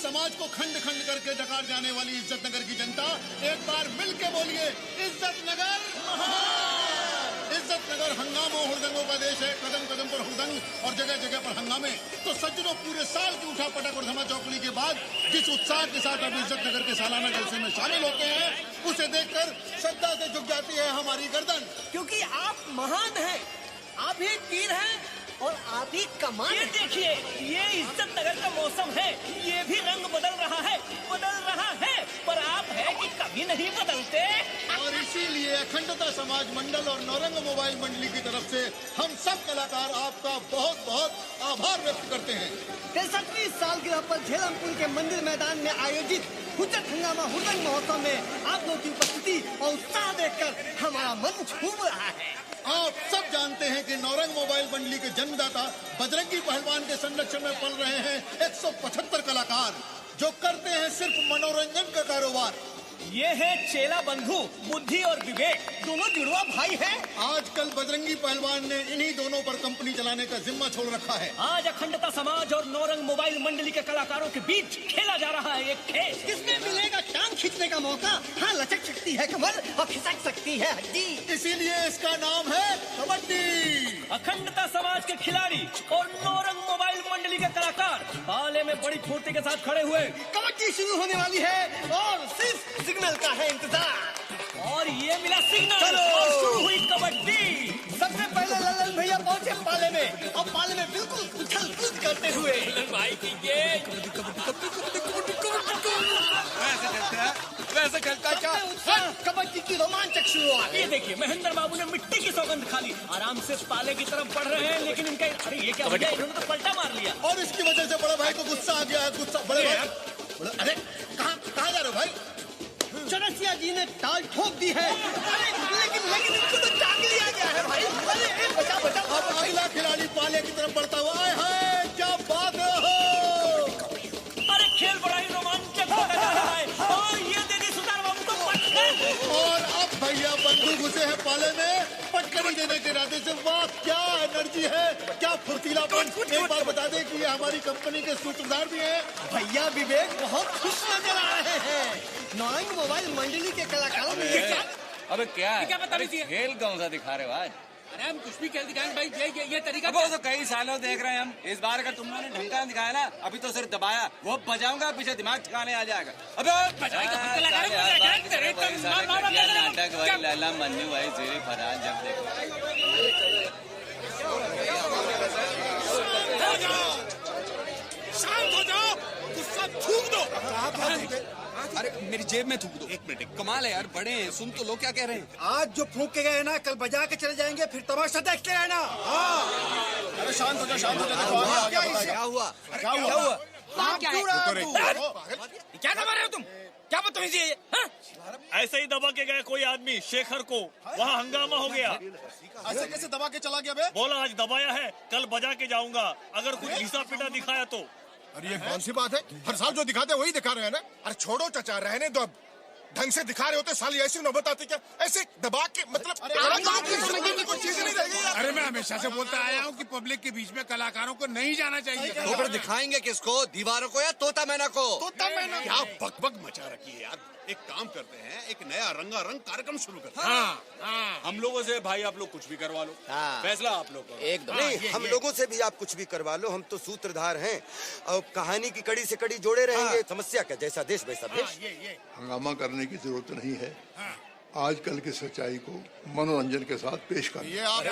समाज को खंड खंड करके डकार जाने वाली इज्जत नगर की जनता, एक बार मिल के बोलिए इज्जत नगर महान। इज्जत नगर हंगामों हुड़दंगों का देश है, कदम कदम पर हुड़दंग और जगह जगह पर हंगामे। तो सज्जनों, पूरे साल की उठा पटक और धमा चौकड़ी के बाद जिस उत्साह के साथ अब इज्जत नगर के सालाना जलसे में शामिल होते हैं, उसे देखकर श्रद्धा से झुक जाती है हमारी गर्दन। क्योंकि आप महान हैं, आप ही तीर हैं और आप ही कमान। ये देखिए, ये इज्जत नगर का मौसम है, ये भी रंग बदल रहा है, पर आप है कि कभी नहीं बदलते। और इसीलिए अखंडता समाज मंडल और नौरंग मोबाइल मंडली की तरफ से हम सब कलाकार आपका बहुत बहुत आभार व्यक्त करते हैं। 63 साल की पर झेलमपुर के मंदिर मैदान में आयोजित हुज्जत हंगामा हुड़दंग महोत्सव में आप लोगों की उपस्थिति और उत्साह देखकर हमारा मन झूम रहा है। आप सब जानते हैं कि नौरंग मोबाइल मंडली के जन्मदाता बजरंगी पहलवान के संरक्षण में पल रहे हैं 175 कलाकार, जो करते हैं सिर्फ मनोरंजन का कारोबार। ये है चेला बंधु बुद्धि और विवेक, दोनों जुड़वा भाई हैं। आजकल बजरंगी पहलवान ने इन्हीं दोनों पर कंपनी चलाने का जिम्मा छोड़ रखा है। आज अखंडता समाज और नौरंग मोबाइल मंडली के कलाकारों के बीच खेला जा रहा है एक खेल। किसमें मिलेगा टांग खींचने का मौका? हाँ, लचक सकती है कमर और खिसक सकती है हड्डी, इसीलिए इसका नाम है कबड्डी। अखंडता समाज के खिलाड़ी और नौरंग मोबाइल मंडली के कलाकार पाले में बड़ी फुर्ती के साथ खड़े हुए। कबड्डी शुरू होने वाली है और सिर्फ सिग्नल का है इंतजार। और ये मिला सिग्नल और शुरू हुई कबड्डी। सबसे पहले ललन भैया पहुंचे पाले में और पाले में बिल्कुल उछल कूद करते हुए। भाई की ये वैसे खेलता क्या? कबड्डी की रोमांचक शुरुआत। ये देखिए, महेंद्र बाबू ने मिट्टी की सौगंध खा ली, आराम से पाले की तरफ बढ़ रहे हैं, लेकिन इनका अरे ये क्या हो गया? इन्होंने तो पलटा मार लिया। और इसकी वजह से बड़े भाई को गुस्सा आ गया है। गुस्सा बड़े भाई, अरे कहाँ जा रहे हो भाई? चरसिया जी ने टाल ठोक दी है। लेकिन इनको तो टांग लिया गया है भाई। अरे बचा। अब अगला खिलाड़ी पाले की तरफ बढ़ता हुआ, आए हाय क्या बात हो। अरे खेल बड़ा ही रोमांचक होता जा रहा है और ये दे दी सुधार बाबू को पटकन। और अब भैया बंधु घुसे हैं पाले में पटकनी देने के इरादे से। वाह, क्या एनर्जी है, क्या फुर्तीलापन। एक बार बता दें कि ये हमारी कंपनी के सूत्रधार भी हैं। भैया विवेक बहुत खुश नजर आ रहे हैं। नौरंग मोबाइल मंडली के कलाकारों में अबे क्या है? क्या बता रही थी? खेल कौन सा दिखा रहे हो आज? अरे हम कुछ भी खेल दिखाएंगे भाई, ये तरीका। अब वो तो कई सालों देख रहे हैं हम। इस बार अगर तुम लोगों ने ढंग का दिखाया ना, अभी तो सिर्फ दबाया, वो बजाऊंगा पीछे दिमाग ठिकाने आ जाएगा। अबे नाटक भाई, लैला मन्नू भाई, सीरी फराज, जब देखो शांत हो जाओ, गुस्सा थूक दो। अरे मेरी जेब में थूक दो। एक मिनट, कमाल है यार, बड़े हैं, सुन तो लो क्या कह रहे हैं। आज जो फूक के गए ना, कल बजा के चले जाएंगे, फिर तमाशा देखते रहना। अरे शांत हो जाओ। क्या हुआ? क्या दबा रहे हो तुम? क्या बदतमीजी है ये? ऐसे ही दबा के गए कोई आदमी शेखर को, वहाँ हंगामा हो गया। ऐसे कैसे दबा के चला गया बे? बोला आज दबाया है, कल बजा के जाऊंगा, अगर कुछ घिसा पिटा दिखाया तो। अरे ये कौन सी बात है? हर साल जो दिखाते वही दिखा रहे हैं ना। अरे छोड़ो चाचा, रहने दो। अब ढंग से दिखा रहे होते साली ऐसी नौबत आती क्या? ऐसे दबा के मतलब कोई चीज नहीं रहेगी। अरे मैं हमेशा से बोलता आया हूँ कि पब्लिक के बीच में कलाकारों को नहीं जाना चाहिए। तो फिर दिखाएंगे किसको? दीवारों को या तोता मैना को? क्या बकबक मचा रखी है यार। एक काम करते हैं, एक नया रंगारंग कार्यक्रम शुरू करते हैं। हाँ। हम लोगों से भाई आप लोग कुछ भी करवा लो, फैसला आप लोग करो। एकदम नहीं, हम लोगों से भी आप कुछ भी करवा लो, हम तो सूत्रधार हैं और कहानी की कड़ी से कड़ी जोड़े रहेंगे। समस्या क्या? जैसा देश वैसा भेष। हंगामा करने की जरूरत नहीं है। आजकल की सच्चाई को मनोरंजन के साथ पेश करना। ये आप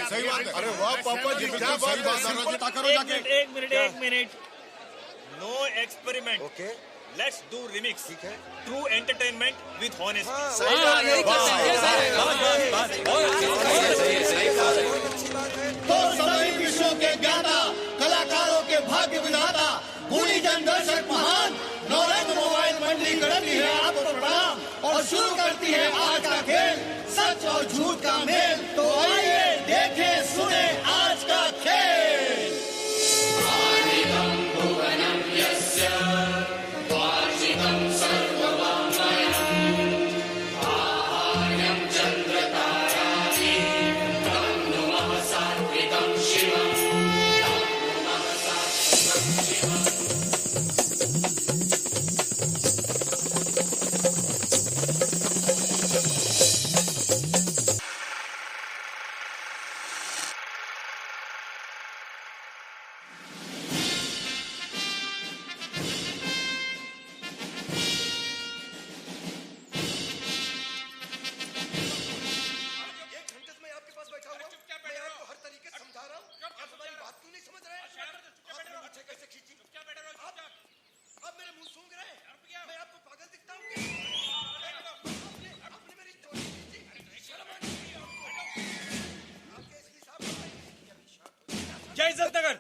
सही बात है। अरे वाह पापा जी, क्या बात है। एक minute. Know experiment, okay, let's do remix. ठीक है। True entertainment with honesty. तो सभी विश्व के ज्ञाता, कलाकारों के भाग्य विधाता, गुणीजन दर्शक महान, नौरंग मोबाइल मंडली करती है आपको प्रणाम और शुरू करती है आज का खेल, सच और झूठ का मेल। तो आइए देखें सुने आज का खेल। जय इज्जत नगर।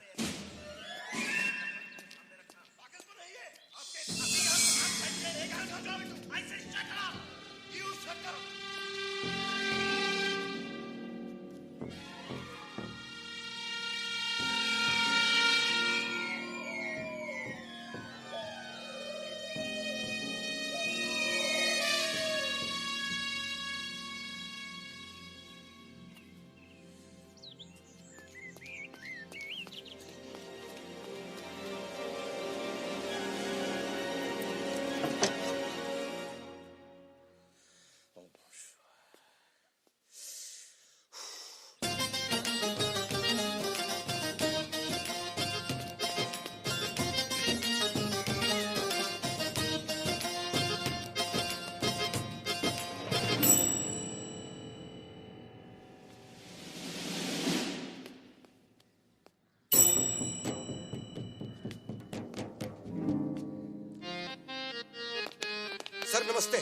सर नमस्ते।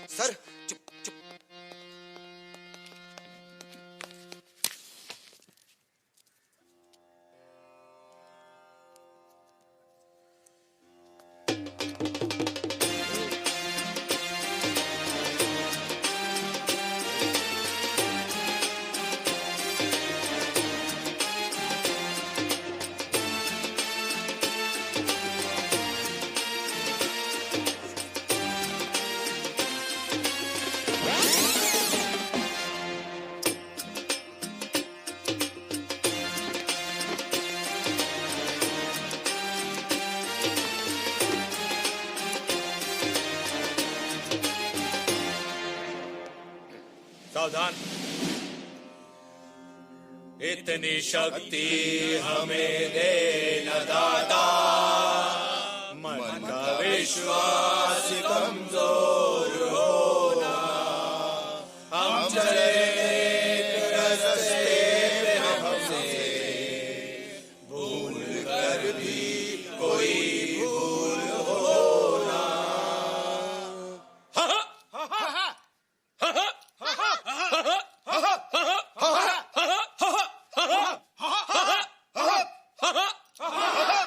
सर चुप चुप। सावधान। इतनी शक्ति हमें दे न दाता, मन का विश्वास कमजोर होना। हम चले एक रास्ते पे, हमसे भूल कर भी कोई भूल होना।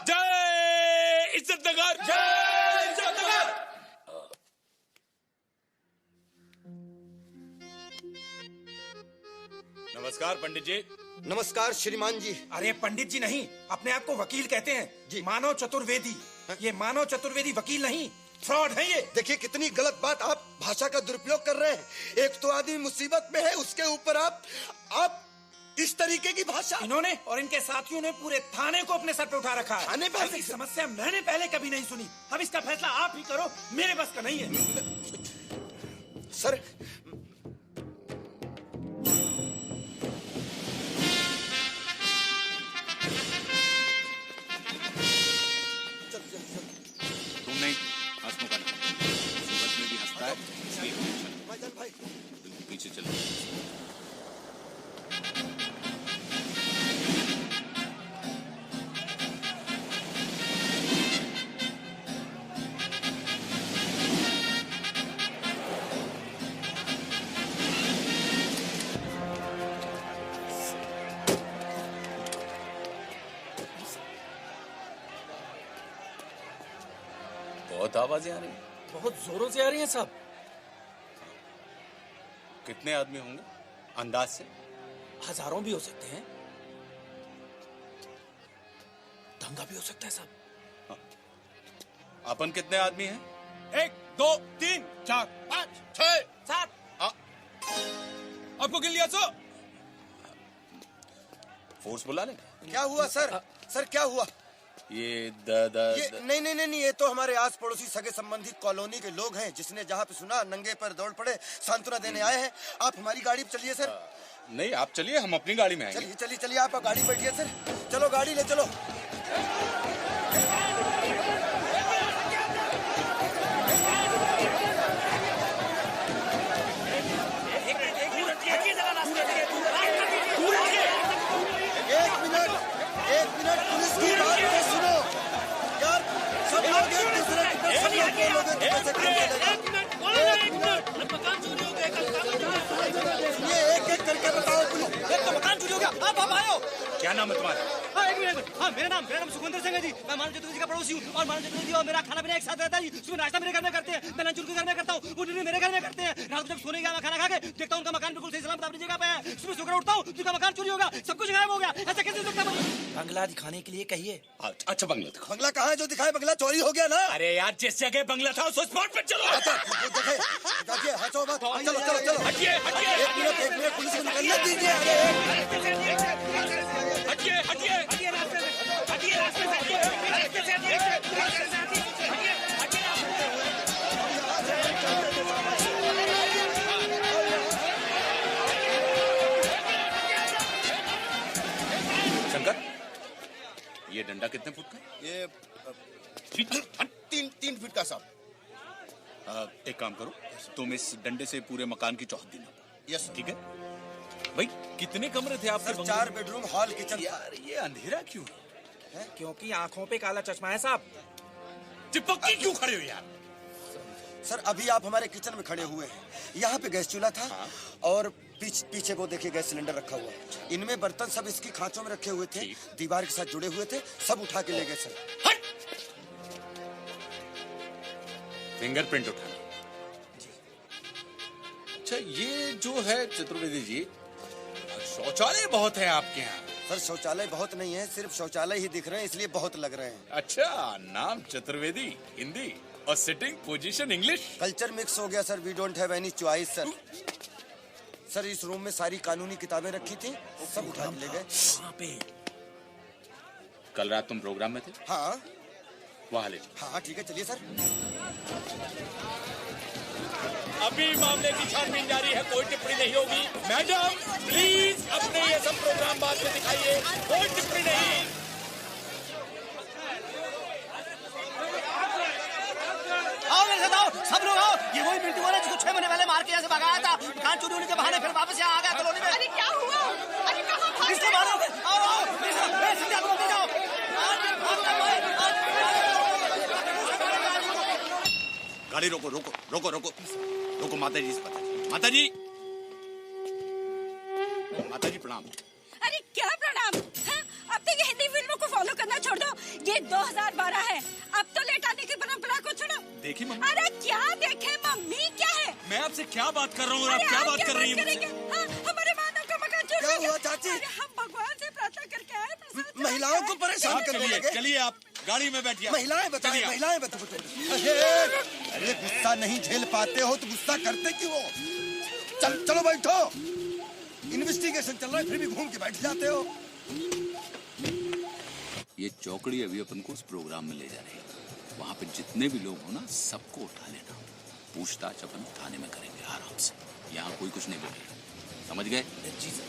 जय इज्जत नगर, जय इज्जत नगर। नमस्कार पंडित जी। नमस्कार श्रीमान जी। अरे पंडित जी नहीं, अपने आप को वकील कहते हैं जी। मानव चतुर्वेदी। ये मानव चतुर्वेदी वकील नहीं, फ्रॉड है ये। देखिए कितनी गलत बात, आप भाषा का दुरुपयोग कर रहे हैं। एक तो आदमी मुसीबत में है, उसके ऊपर आप इस तरीके की भाषा। इन्होंने और इनके साथियों ने पूरे थाने को अपने सर पे उठा रखा है। थाने पे? ऐसी समस्या मैंने पहले कभी नहीं सुनी। अब इसका फैसला आप ही करो, मेरे बस का नहीं है। सर तुम नहीं, हंसमुख का नाम सूरत में भी हंसता है, इसलिए भाईजान भाई पीछे चलो। बहुत आवाजें आ रही हैं। बहुत जोरों से आ रही हैं साहब। कितने आदमी होंगे अंदाज से? हजारों भी हो सकते हैं, दंगा भी हो सकता है साहब। अपन कितने आदमी हैं? 1 2 3 4 5 6 साहब आपको गिन लिया सो। फोर्स बुला लें? क्या हुआ सर? सर क्या हुआ? ये नहीं, ये तो हमारे आस पड़ोसी सगे संबंधी कॉलोनी के लोग हैं। जिसने जहाँ पे सुना नंगे पर दौड़ पड़े, सांत्वना देने आए हैं। आप हमारी गाड़ी पे चलिए सर। नहीं आप चलिए, हम अपनी गाड़ी में आएंगे। चलिए आप गाड़ी बैठिए सर। चलो गाड़ी ले चलो। एक मिनट पुलिस की बात तो सुनो यार। सब लोग एक दूसरे के सब लोग बोलोगे तो कैसे काम चलेगा? एक मिनट, मकान चोरी हो गया। ये एक एक करके बताओ। पुलिस एक तो मकान चोरी हो गया, आप आए हो। क्या नाम है तुम्हारा? एक मिनट। हाँ, मेरा नाम सुखविंदर सिंह है जी। मैं मानव चतुर्वेदी का पड़ोसी हूँ और मानव चतुर्वेदी और मेरा खाना पीना एक साथ रहता है जी। सुबह नाश्ता मेरे घर में करते हैं, मैं लंच उनके घर में करता हूँ, वो डिनर मेरे घर में करते हैं। रात को जब सोने गया मैं खाना खा के देखता हूँ उनका मकान बिल्कुल सही सलामत अपनी जगह पे है। सुबह सोकर उठता हूँ उनका मकान चोरी होगा, सब कुछ गायब हो गया। ऐसा कैसे सकता है? बंगला दिखाने के लिए कहिए। अच्छा बंगला दिखा। बंगला कहाँ है जो दिखाए? बंगला चोरी हो गया ना। अरे यार जिस जगह बंगला था उस स्पॉट पे चलो। देखिए हंसो मत, चलो चलो चलो। हटिए हटिए एक मिनट पुलिस को निकलने दीजिए। अरे हटिए हटिए हटिए रास्ते से, हटिए रास्ते से, रास्ते से हटिए, रास्ते से हटिए, हटिए शंकर, ये डंडा कितने फुट का? ये 3 फीट का साहब। एक काम करो, तुम इस डंडे से पूरे मकान की चौहद्दी नापो। यस ठीक है भाई। कितने कमरे थे आपके? 4 बेडरूम, हॉल, किचन। यार ये अंधेरा क्यों है? क्योंकि आंखों पे काला चश्मा है साहब। चिपक के क्यों खड़े हो यार? सर अभी आप हमारे किचन में खड़े हुए हैं। यहाँ पे गैस चूल्हा था और पीछे वो देखिए गैस सिलेंडर रखा हुआ। इनमें बर्तन सब इसकी खांचों में रखे हुए थे, दीवार के साथ जुड़े हुए थे, सब उठा के ले गए सर। फिंगरप्रिंट उठाना। अच्छा ये जो है चतुर्वेदी जी, शौचालय बहुत है आपके यहाँ। सर शौचालय बहुत नहीं है, सिर्फ शौचालय ही दिख रहे हैं, इसलिए बहुत लग रहे हैं। अच्छा, नाम चतुर्वेदी, हिंदी और sitting position English. Culture mix हो गया sir. We don't have any choice sir. Sir इस रूम में सारी कानूनी किताबें रखी थी, सब उठा के ले गए। वहाँ पे कल रात तुम प्रोग्राम में थे? हाँ वहाँ ले। हाँ ठीक है, चलिए सर। अभी मामले की छानबीन जारी है, कोई टिप्पणी नहीं होगी। मैडम प्लीज अपने ये सब प्रोग्राम बाद में दिखाइए, कोई टिप्पणी नहीं। आओ मेरे साथ आओ, सब लोग आओ। ये वही मिंटू वाला जिसको 6 महीने पहले मार के यहाँ से भगाया था। कान चोरी होने के बहाने फिर वापस यहाँ आ गया कॉलोनी में। अरे क्या हुआ? अरे कहाँ भाग इसको मारो। आओ आओ मेरे साथ, मेरे सीधे आप लोग जाओ। गाड़ी रोको रोको रोको रोको रोको। माता जी से पता। माता जी, माता जी प्रणाम। अरे क्या प्रणाम? अब तो ये हिंदी फिल्मों को फॉलो करना छोड़ दो। ये 2012 है, अब तो लेट आने की परंपरा को छोड़ो। देखी मम्मी। अरे क्या देखे मम्मी, क्या है? मैं आपसे क्या बात कर रहा हूँ और आप क्या बात कर रही हैं? हमारे मानव का मकान चोरी क्या हो गया। हुआ चाची? अरे हम भगवान से प्रार्थना करके आए, प्रसाद महिलाओं को परेशान करने लगे। चलिए आप गाड़ी में बैठिए। महिलाएं बताइए, महिलाएं बताइए। अरे गुस्सा नहीं झेल पाते हो तो गुस्सा करते क्यों हो? चलो बैठो। इन्वेस्टिगेशन चल रहा है फिर भी घूम के बैठ जाते हो। ये चौकड़ी अभी अपन को उस प्रोग्राम में ले जा रही है। वहाँ पे जितने भी लोग हो ना, सबको उठा लेना। पूछताछ अपन थाने में करेंगे आराम से। यहाँ कोई कुछ नहीं बोलेगा, समझ गए? जी सर।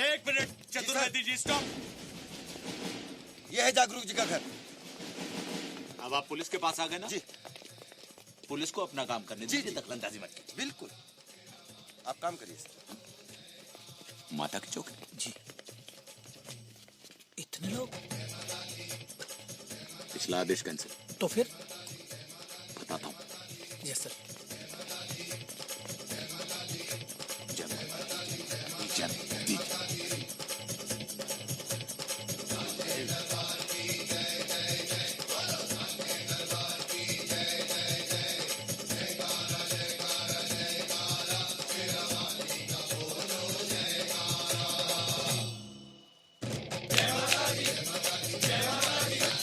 एक मिनट चतुर्वेदी जी, स्टॉप। यह है जागरूक जी का घर। अब आप पुलिस के पास आ गए ना? जी। पुलिस को अपना काम करने दीजिए, दखलंदाजी मत कीजिए। बिल्कुल, आप काम करिए। माता की चौकी। जी। इतने लोग? पिछला आदेश कैंसिल। तो फिर बताता हूँ। Yes sir.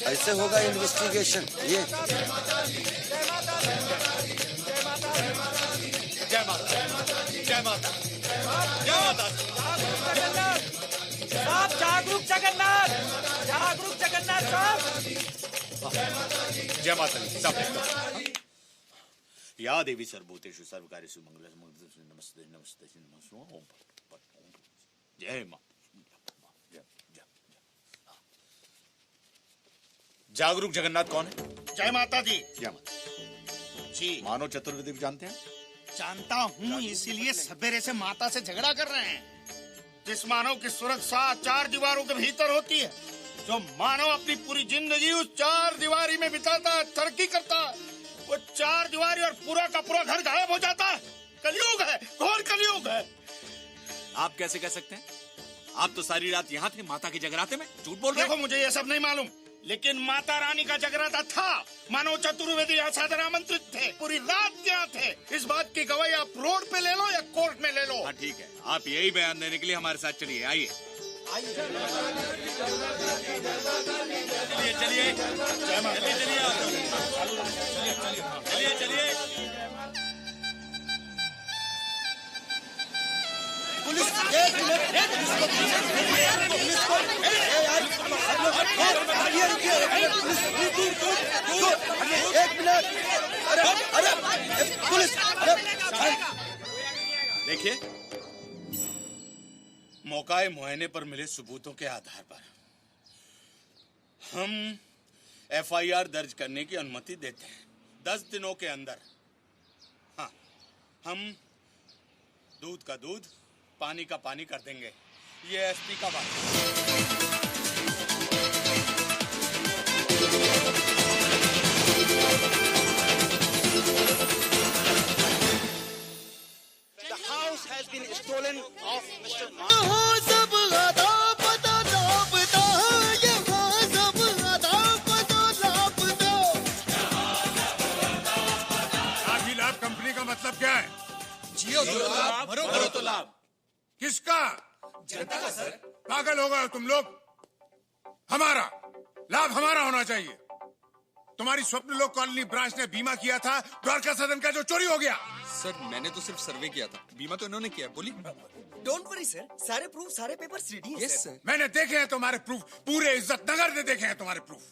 ऐसे होगा इन्वेस्टिगेशन। ये जय माता, जय माता, जय माता। साहब जागरूक जगन्नाथ, जागरूक जगन्नाथ साहब। जय माता दी। सब या देवी सर्वभूतेषु सर्वकार्येषु मंगलम नमस्ते नमस्ते नमस्ते ओम। जय मां। जागरूक जगन्नाथ कौन है? जय माता दी। जय माता जी। मानव चतुर्वेदी भी जानते हैं? जानता हूँ, इसीलिए सवेरे से माता से झगड़ा कर रहे हैं। जिस मानव की सुरक्षा 4 दीवारों के भीतर होती है, जो मानव अपनी पूरी जिंदगी उस 4 दीवारी में बिताता है, तरक्की करता है, वो 4 दीवारी और पूरा का पूरा घर गायब हो जाता है। कलयुग है, घोर कलयुग है। आप कैसे कह सकते हैं? आप तो सारी रात यहाँ थे माता के जगराते में, झूठ बोल रहे देखो मुझे ये सब नहीं मालूम, लेकिन माता रानी का जगराता था। मानो चतुर्वेदी सादर आमंत्रित थे, पूरी रात यहाँ थे। इस बात की गवाही आप रोड पे ले लो या कोर्ट में ले लो। हाँ ठीक है, आप यही बयान देने के लिए हमारे साथ चलिए। आइए चलिए चलिए चलिए चलिए। पुलिस एक मिनट। अरे पुलिस, देखिए, मौकाए मुआयने पर मिले सबूतों के आधार पर हम एफआईआर दर्ज करने की अनुमति देते हैं 10 दिनों के अंदर। हाँ, हम दूध का दूध, पानी का पानी कर देंगे। ये एसपी का बात है। The house has been stolen of Mr. लाभ कंपनी का मतलब क्या है? जियो तो लाभ, मरो तो लाभ। किसका? जनता का सर। पागल हो गए हो तुम लोग? हमारा लाभ हमारा होना चाहिए। तुम्हारी स्वप्न लोक कॉलोनी ब्रांच ने बीमा किया था द्वारका सदन का जो चोरी हो गया। सर मैंने तो सिर्फ सर्वे किया था, बीमा तो इन्होंने किया। बोली। डोंट वरी सर, सारे प्रूफ, सारे पेपर्स रेडी हैं सर। मैंने देखे हैं तुम्हारे प्रूफ, पूरे इज्जत नगर ने देखे हैं तुम्हारे प्रूफ।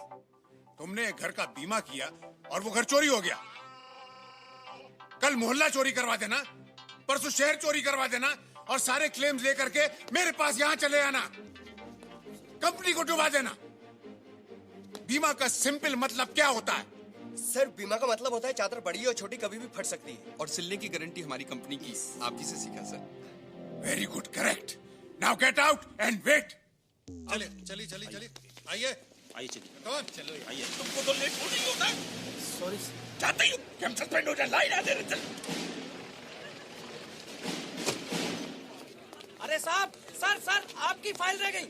तुमने घर का बीमा किया और वो घर चोरी हो गया। कल मोहल्ला चोरी करवा देना, परसों शहर चोरी करवा देना और सारे क्लेम्स लेकर के मेरे पास यहाँ चले आना, कंपनी को डुबा देना। बीमा का सिंपल मतलब क्या होता है? सर बीमा का मतलब होता है चादर बड़ी और छोटी कभी भी फट सकती है। और सिलने की गारंटी हमारी कंपनी की, आप ही से सीखा sir. Very good, correct. Now get out and wait. चलिए चलिए चलिए चलिए, आइए आइए चलिए। कौन? चलो आइए। तुमको तो लेट हो नहीं होता। सॉरी जाते ही कि हम सस्पेंड हो जाए, लाइन आ दे। चल अरे साहब, सर आपकी फाइल रह गई।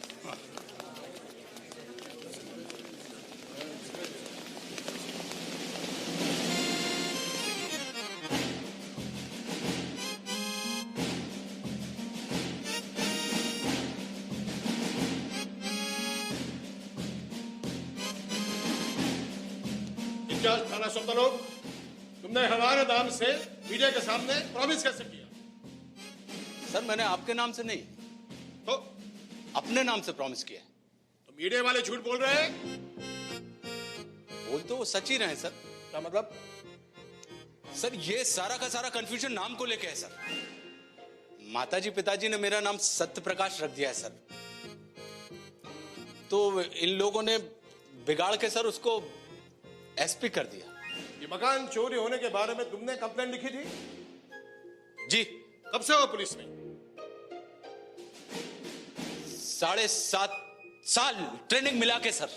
इंचार्ज थाना सोमदलोग, तुमने हमारे नाम से मीडिया के सामने प्रॉमिस कैसे किया? सर मैंने आपके नाम से नहीं, तो अपने नाम से प्रॉमिस किया है। तो मीडिया वाले झूठ बोल रहे हैं। बोल तो वो सच ही रहे सर। क्या मतलब? सर ये सारा का सारा कंफ्यूजन नाम को लेके है सर। माताजी पिताजी ने मेरा नाम सत्य प्रकाश रख दिया है सर, तो इन लोगों ने बिगाड़ के सर उसको एसपी कर दिया। ये मकान चोरी होने के बारे में तुमने कंप्लेंट लिखी थी? जी। कब से हो पुलिस में? 7.5 साल ट्रेनिंग मिला के सर।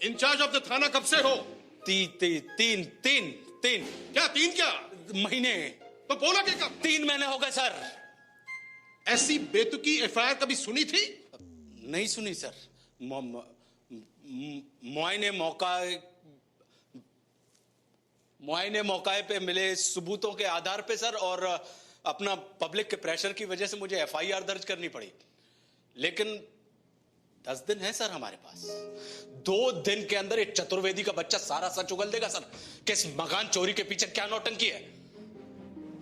इंचार्ज ऑफ द थाना कब से हो? तीन क्या 3 क्या महीने? तो बोला कि कब? 3 महीने हो गए सर। ऐसी बेतुकी एफआईआर कभी सुनी थी? नहीं सुनी सर। मुआयने मौके पे मिले सबूतों के आधार पे सर, और अपना पब्लिक के प्रेशर की वजह से मुझे एफआईआर दर्ज करनी पड़ी। लेकिन 10 दिन है सर हमारे पास। 2 दिन के अंदर एक चतुर्वेदी का बच्चा सारा सच उगल देगा सर कि इस मकान चोरी के पीछे क्या नौटंकी है।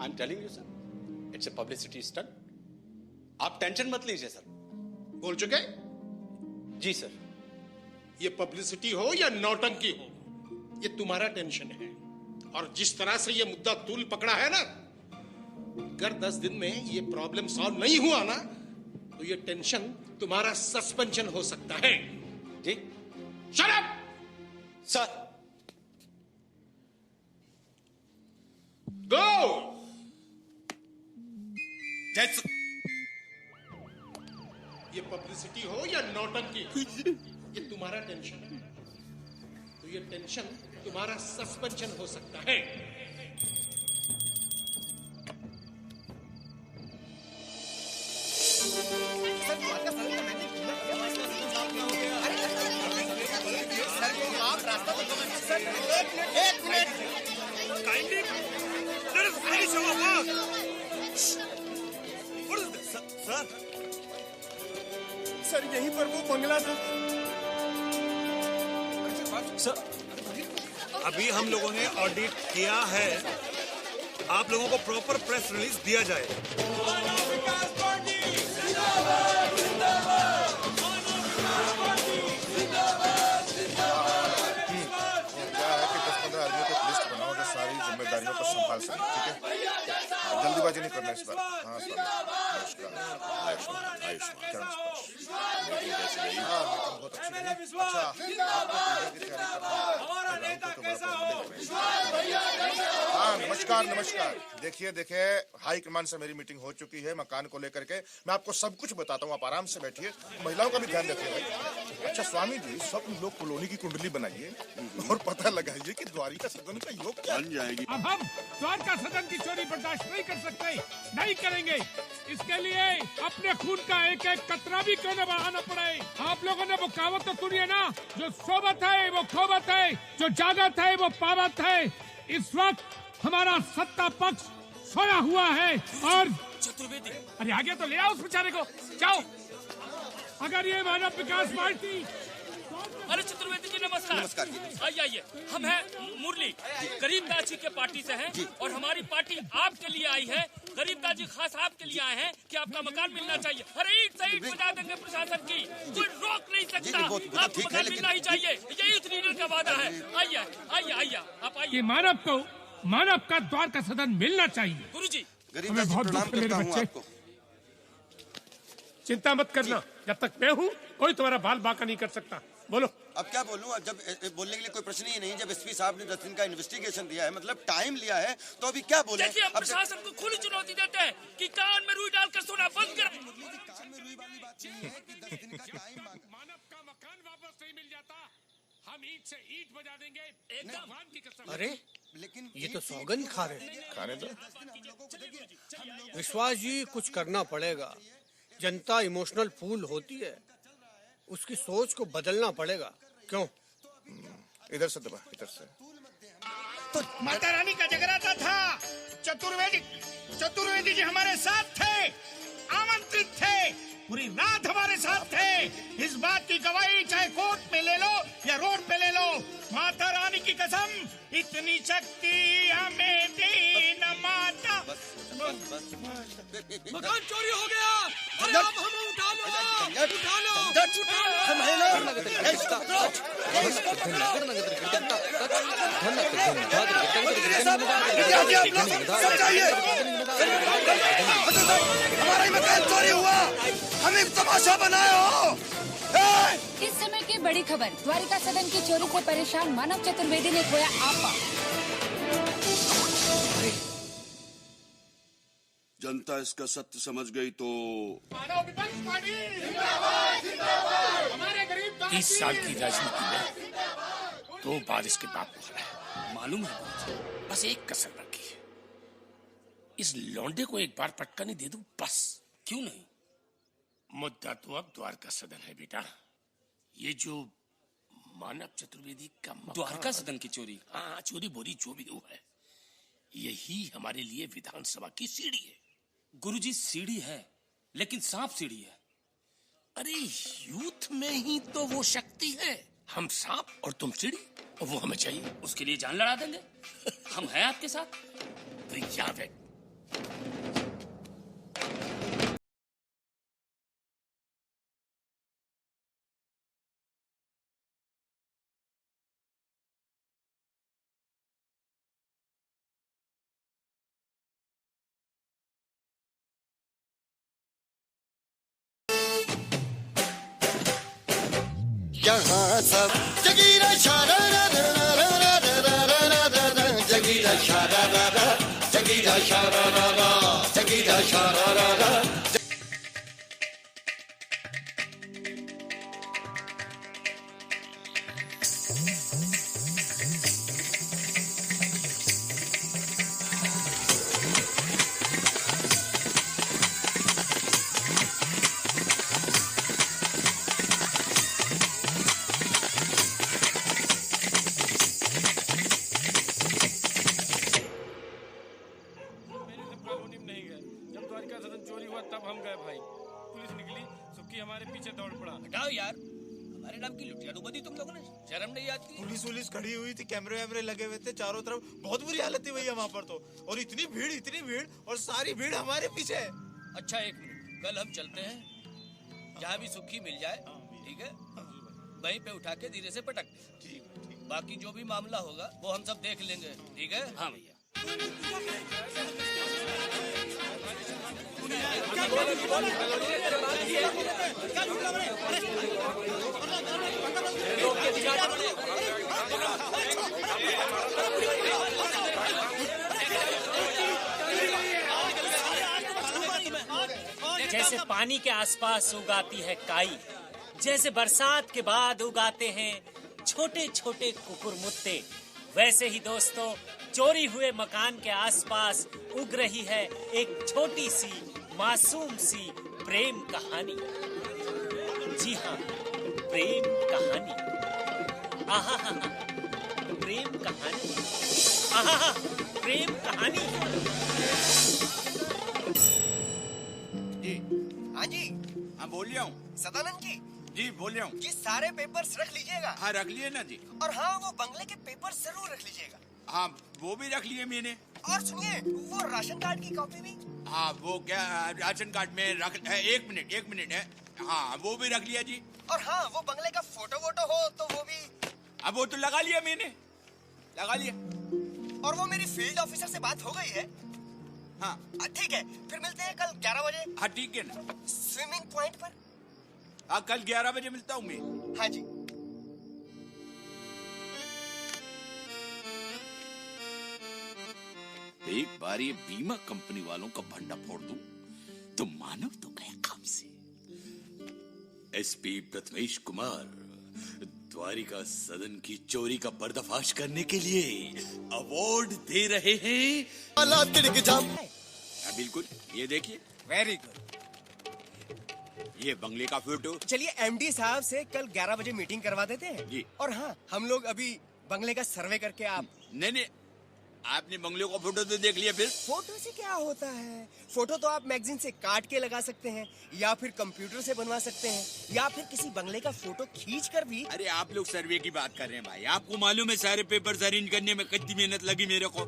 I am telling you sir, it's a publicity stunt. आप टेंशन मत लीजिए सर। बोल चुके? जी सर। ये पब्लिसिटी हो या नौटंकी हो, ये तुम्हारा टेंशन है। और जिस तरह से ये मुद्दा तूल पकड़ा है ना, अगर 10 दिन में ये प्रॉब्लम सॉल्व नहीं हुआ ना, तो ये टेंशन तुम्हारा सस्पेंशन हो सकता है। जी। Shut up sir. गो। ये पब्लिसिटी हो या नौटंकी हो, ये तुम्हारा टेंशन है। तो ये टेंशन तुम्हारा सस्पेंशन हो सकता है। एक minute kindly let us finish our work. Sir यहीं पर वो बंगला था। सर अभी हम लोगों ने ऑडिट किया है, आप लोगों को प्रॉपर प्रेस रिलीज दिया जाए। सारी जिम्मेदारियों को संभाल सके, ठीक है? जल्दीबाजी नहीं करना इस बार। हाँ सर, बहुत अच्छी रही। अच्छा, हाँ नमस्कार। देखिए हाई कमान से मेरी मीटिंग हो चुकी है मकान को लेकर के। मैं आपको सब कुछ बताता हूँ, आप आराम से बैठिए। महिलाओं का भी ध्यान रखिए भाई। अच्छा स्वामी जी, सब लोग कॉलोनी की कुंडली बनाइए और पता लगाइए कि द्वारिका सदन का योग क्या बन जाएगी। अब हम द्वारका सदन की चोरी बर्दाश्त नहीं कर सकते, नहीं करेंगे। इसके लिए अपने खून का एक एक कतरा भी क्यों न बहाना पड़े। आप लोगों ने वो कहावत तो सुनी है ना, जो सोबत है वो खोबत है, जो जागत है वो पावत है। इस वक्त हमारा सत्ता पक्ष सोया हुआ है और चतुर्वेदी, अरे आगे तो ले आओ उस बेचारे को, जाओ। अगर ये मानव विकास पार्टी। अरे चतुर्वेदी जी नमस्कार। आइए, हम हैं मुरली, गरीबदास जी के पार्टी से हैं और हमारी पार्टी आपके लिए आई है। गरीबदास जी खास आपके लिए आए हैं कि आपका मकान मिलना चाहिए। अरे ईट से ईट बजा देंगे प्रशासन की, कोई रोक नहीं सकता। आपको मकान मिलना ही चाहिए, यही उस लीडर का वादा है। आइए आप आइए। ये मानव का द्वारका सदन मिलना चाहिए। गुरुजी, हमें बहुत दुख है मेरे बच्चे। चिंता मत करना, जब तक मैं हूँ कोई तुम्हारा बाल बांका नहीं कर सकता। बोलो। अब क्या बोलूं? अब जब बोलने के लिए कोई प्रश्न ही नहीं। जब एसपी साहब ने 10 दिन का इन्वेस्टिगेशन दिया है, मतलब टाइम लिया है, तो अभी क्या बोले? देखिए, हम प्रशासन को खुली चुनौती देते हैं कि कान में रुई डालकर सोना बंद कर। कान में रुई वाली बात नहीं है कि 10 दिन का टाइम मांगा। मानव का मकान वापस नहीं मिल जाता, हम ईट से ईट बजा देंगे। भगवान की कसम। अरे लेकिन ये तो सौगंध खा रहे। खाने दो। विश्वास जी, कुछ करना पड़ेगा। जनता इमोशनल फूल होती है, उसकी सोच को बदलना पड़ेगा। क्यों? इधर से दबा, इधर से। तो माता रानी का जगराता था। चतुर्वेदी जी हमारे साथ थे, आमंत्रित थे, पूरी रात हमारे साथ थे। इस बात की गवाही चाहे कोर्ट में ले लो या रोड पे ले लो। माता रानी की कसम, इतनी शक्ति हमें दे न माता। मकान चोरी हो गया। अरे अब हमें उठा लो। हमारा ही मकान चोरी हुआ, हमें तमाशा बनाए हो। इस समय की बड़ी खबर, द्वारिका सदन की चोरी से परेशान मानव चतुर्वेदी ने खोया आपा। जनता इसका सत्य समझ गई तो 30 साल की राजनीति में 2 बार इसके बाप को हराया। मालूम है, बस एक कसर रखी है, इस लौंडे को एक बार पटकनी दे दूं बस। क्यों नहीं? मुद्दा तो अब द्वारका सदन है बेटा। ये जो मानव चतुर्वेदी का द्वारका सदन की चोरी, हाँ चोरी बोरी जो भी वो है, यही हमारे लिए विधानसभा की सीढ़ी है। गुरुजी सीढ़ी है, लेकिन सांप सीढ़ी है। अरे यूथ में ही तो वो शक्ति है। हम सांप और तुम सीढ़ी, और वो हमें चाहिए। उसके लिए जान लड़ा देंगे। हम हैं आपके साथ। तो याद है, यहाँ सब जगीरा शारा जगीरा शारा जगीरा शारा जगीरा शारा। चोरी हुआ तब हम गए भाई। पुलिस निकली, सुक्की हमारे पीछे दौड़ पड़ा। हटाओ यार, हमारे नाम की लुटिया डूबी तुम लोगों ने, शर्म नहीं आती? पुलिस खड़ी हुई थी, कैमरे वैमरे लगे हुए थे चारों तरफ, बहुत बुरी हालत थी भैया वहाँ पर तो। और इतनी भीड़ और सारी भीड़ हमारे पीछे है। अच्छा एक मिनट, कल हम चलते हैं, जहाँ भी सुक्की मिल जाए, ठीक है, वहीं पे उठा के धीरे से पटक। ठीक, बाकी जो भी मामला होगा वो हम सब देख लेंगे, ठीक है? हाँ भैया। जैसे पानी के आसपास उगाती है काई, जैसे बरसात के बाद उगाते हैं छोटे छोटे कुकुरमुत्ते, वैसे ही दोस्तों चोरी हुए मकान के आसपास उग रही है एक छोटी सी मासूम सी प्रेम कहानी। जी हाँ, प्रेम कहानी। आहा, प्रेम कहानी। आहा, प्रेम कहानी। जी हाँ जी, हाँ बोल रहा हूँ। सदानंद जी बोल रहा हूँ। जी सारे पेपर्स रख लीजिएगा। हाँ रख लिए ना जी। और हाँ, वो बंगले के पेपर जरूर रख लीजिएगा। हाँ वो भी रख लिए मैंने। और सुनिए, वो राशन कार्ड की कॉपी भी। हाँ वो क्या राशन कार्ड में रख, एक मिनट है। हाँ वो भी रख लिया जी। और हाँ, वो बंगले का फोटो हो तो वो भी। अब वो तो लगा लिया मैंने, लगा लिया। और वो मेरी फील्ड ऑफिसर से बात हो गई है। हाँ ठीक है, फिर मिलते हैं कल 11 बजे। हाँ ठीक है ना। स्विमिंग पॉइंट पर। हाँ कल 11 बजे मिलता हूँ मैं। हाँ जी। एक बार ये बीमा कंपनी वालों का भंडा फोड़ दूं तो मानव तो गया काम से। एसपी प्रथमेश कुमार द्वारिका सदन की चोरी का पर्दाफाश करने के लिए अवार्ड दे रहे हैं। बिल्कुल, ये देखिए। Very good. ये बंगले का फोटो। चलिए एमडी साहब से कल 11 बजे मीटिंग करवा देते हैं जी। और हाँ, हम लोग अभी बंगले का सर्वे करके आप। नहीं, आपने बंगले का फोटो तो देख लिया। फिर फोटो से क्या होता है? फोटो तो आप मैगजीन से काट के लगा सकते हैं या फिर कंप्यूटर से बनवा सकते हैं या फिर किसी बंगले का फोटो खींच कर भी। अरे आप लोग सर्वे की बात कर रहे हैं भाई, आपको मालूम है सारे पेपर्स अरेंज करने में कितनी मेहनत लगी मेरे को।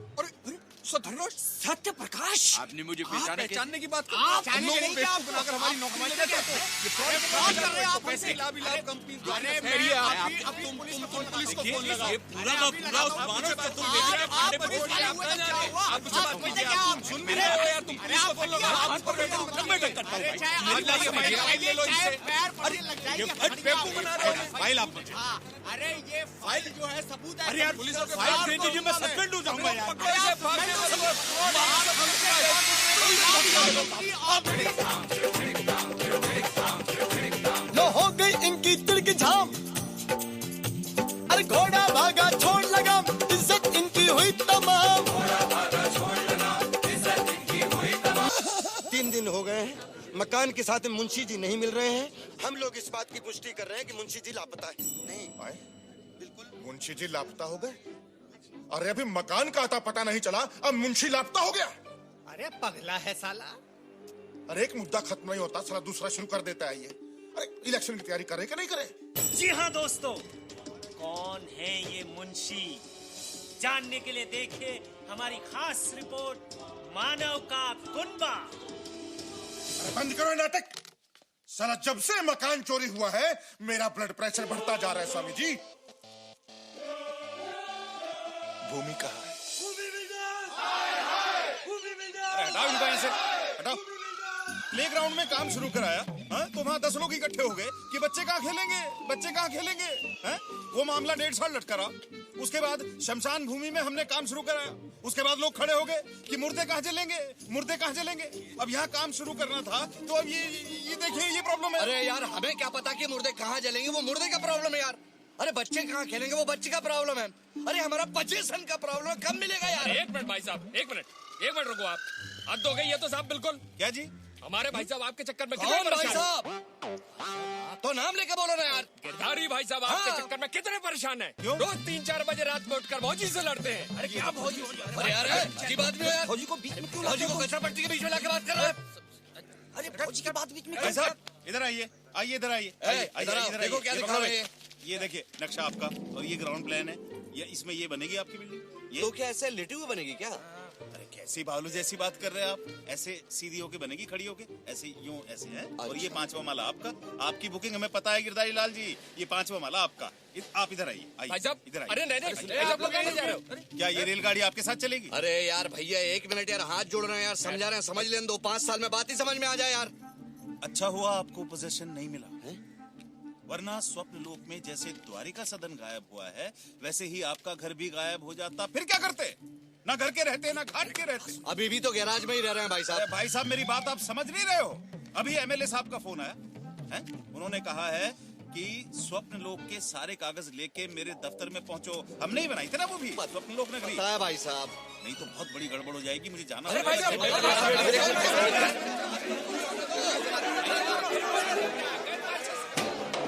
सत्य प्रकाश, आपने मुझे पहचानने की बात आप हम लोगों को बेवकूफ बनाकर हमारी नौकरी क्या करते हैं? ये फ्रॉड कर रहे हैं आप हमसे। कंपनी। अरे मेरी अब तुम पुलिस को फोन लगाओ। ये पूरा का पूरा उस मानव का तुम बेच रहे हो। आप मुझे बात कीजिए, आप सुन भी रहे हो यार। तुम पुलिस को फोन लगाओ। आप पर मैं टक करता हूं भाई। फाइल ले लो इनसे। अरे ये बेवकूफ बना रहे हो। फाइल आप मुझे। अरे ये फाइल जो है सबूत है। अरे यार पुलिस को फाइल दे दीजिए, मैं सस्पेंड हो जाऊंगा यार। लो हो गई इनकी तिड़क झाम। अरे घोड़ा भागा छोड़ लगा, इज्जत इनकी हुई तमाम। 3 दिन हो गए हैं, मकान के साथ मुंशी जी नहीं मिल रहे हैं। हम लोग इस बात की पुष्टि कर रहे हैं कि मुंशी जी लापता है। नहीं आए? बिल्कुल मुंशी जी लापता हो गए? अरे अभी मकान का आता पता नहीं चला, अब मुंशी लापता हो गया। अरे पगला है साला। अरे एक मुद्दा खत्म नहीं होता, साला दूसरा शुरू कर देता है ये। अरे इलेक्शन की तैयारी करे कि नहीं करे? जी हाँ दोस्तों, कौन है ये मुंशी, जानने के लिए देखिए हमारी खास रिपोर्ट मानव का कुनबा। अरे बंद करो नाटक। साला जब से मकान चोरी हुआ है मेरा ब्लड प्रेशर बढ़ता जा रहा है स्वामी जी। भूमि कहाँ है? हटाओ इनको यहाँ से, हटाओ। प्लेग्राउंड में काम शुरू कराया, तो वहाँ 10 लोग इकट्ठे हो गए कि बच्चे कहाँ खेलेंगे, हैं? वो मामला 1.5 साल लटका रहा। उसके बाद शमशान भूमि में हमने काम शुरू कराया। उसके बाद लोग खड़े हो गए कि मुर्दे कहाँ जलेंगे। अब यहाँ काम शुरू करना था, तो अब ये देखिए ये प्रॉब्लम है। अरे यार हमें क्या पता कि मुर्दे कहाँ जलेंगे, वो मुर्दे का प्रॉब्लम है यार। अरे बच्चे कहाँ खेलेंगे, वो बच्चे का प्रॉब्लम है। अरे हमारा पोजीशन का प्रॉब्लम कब मिलेगा यार? एक मिनट भाई साहब, एक मिनट रुको आप। हद हो गई है तो साहब बिल्कुल। क्या जी? हमारे भाई साहब आपके चक्कर में कौन भाई साहब? तो नाम लेके बोलो ना यार। गिरधारी भाई साहब आपके चक्कर में कितने परेशान हैं? रोज 3-4 बजे रात में उठकर भौजी से लड़ते हैं। अरे क्या भौजी? अरे यार की बात में यार, भौजी को बीच में क्यों? भौजी को कचरा पट्टी के बीच में लाके बात कर रहा है। अरे फौजी की बात बीच में भाई साहब इधर आइए, आइए इधर आइए, इधर आओ, देखो क्या दिखा रहे हैं। ये देखिए नक्शा आपका, और ये ग्राउंड प्लान है, ये इसमें ये बनेगी आपकी बिल्डिंग। ये तो क्या ऐसे लेटे हुए बनेगी क्या? अरे कैसी बालू जैसी बात कर रहे हैं आप, ऐसे सीधी होके बनेगी, खड़ी होके, ऐसे यूं ऐसे है। और ये 5वां माला आपका, आपकी बुकिंग हमें पता है गिरधारी लाल जी, ये 5वां माला आपका। आप इधर आइए, भाई साहब, इधर आइए। अरे नहीं, आप लोग कहाँ जा रहे हो? क्या ये रेलगाड़ी आपके साथ चलेगी? अरे यार भैया 1 मिनट यार, हाथ जोड़ रहे हैं यार, समझा रहे हैं, समझ लेने दो, 5 साल में बात ही समझ में आ जाए यार। अच्छा हुआ आपको पोजीशन नहीं मिला है? वरना स्वप्न लोक में जैसे द्वारिका सदन गायब हुआ है, वैसे ही आपका घर भी गायब हो जाता। फिर क्या करते? ना घर के रहते, ना घाट के रहते। अभी भी तो गैराज में ही रह रहे हैं भाई साहब। भाई साहब मेरी बात आप समझ नहीं रहे हो। अभी एमएलए साहब का फोन आया है, उन्होंने कहा है कि स्वप्न लोक के सारे कागज लेके मेरे दफ्तर में पहुंचो। हमने ही बनाई थी ना वो भी, स्वप्न लोक नगरी। पता है भाई साहब, नहीं तो बहुत बड़ी गड़बड़ हो जाएगी, मुझे जाना अरे भाई साहब,